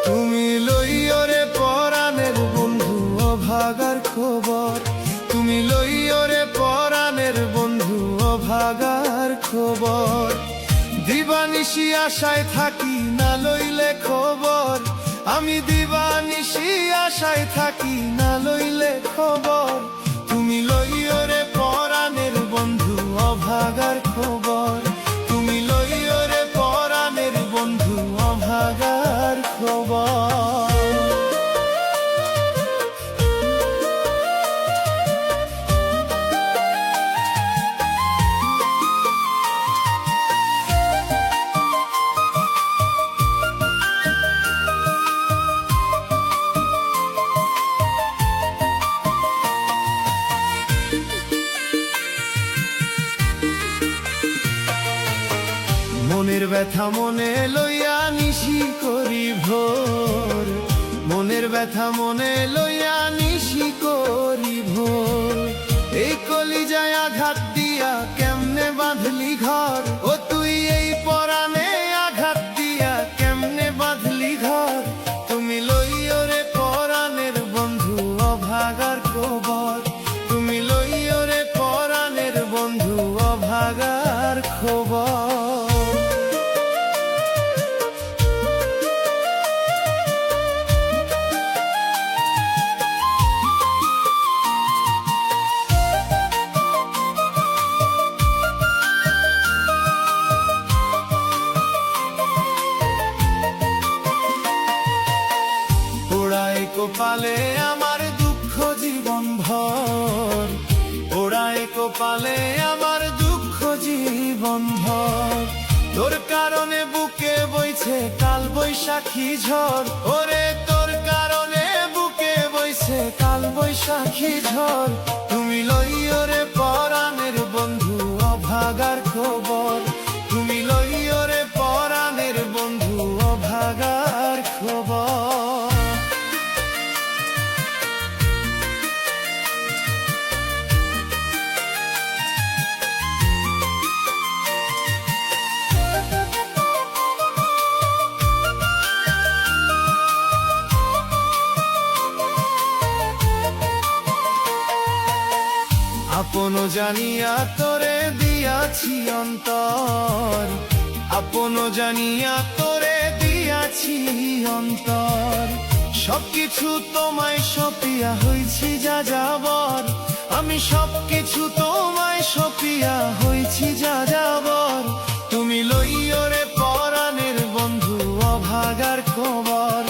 তুমি লইয়রে পরাণের বন্ধু অভাগার খবর, তুমি লইয়রে পরাণের বন্ধু অভাগার খবর। দিবানিশি আশায় থাকি না লইলে খবর, আমি দিবানিশি আশায় থাকি না লইলে খবর। তুমি লইয়রে পরাণের বন্ধু অভাগার খবর, তুমি লইয়রে পরাণের বন্ধু অভাগার খবর। মনের ব্যথা মনে লইয়া নিশি করি ভোর, মনের ব্যথা মনে লইয়া নিশি করি ভোর। এই কলিজায় আঘাত দিয়া কেমনে বাঁধলি ঘর, ও তুই এই পরাণে আঘাত দিয়া কেমনে বাঁধলি ঘর। তুমি লইয়রে পরাণের বন্ধু অভাগার খবর, তুমি লইয়রে পরাণের বন্ধু অভাগার খবর। কপালে আমার দুঃখ জীবন ভর, ওরাই কপালে আমার দুঃখ জীবন ভর। তোর কারণে বুকে বইছে কাল বৈশাখী ঝড়, ওরে তোর কারণে বুকে বইছে কাল বৈশাখী ঝড়। তুমি লইয়রে পরাণের বন্ধু অভাগার খবর, তুমি লইয়রে পরাণের বন্ধু অভাগার খবর। আপন জানিয়া তোরে দিয়াছি অন্তর, আপন জানিয়া তোরে দিয়াছি অন্তর। সবকিছু তোমায় সপিয়া হইছি যা যাবর, আমি সবকিছু তোমায় সপিয়া হইছি যা যাবর। তুমি লইয়রে পরাণের বন্ধু অভাগার খবর,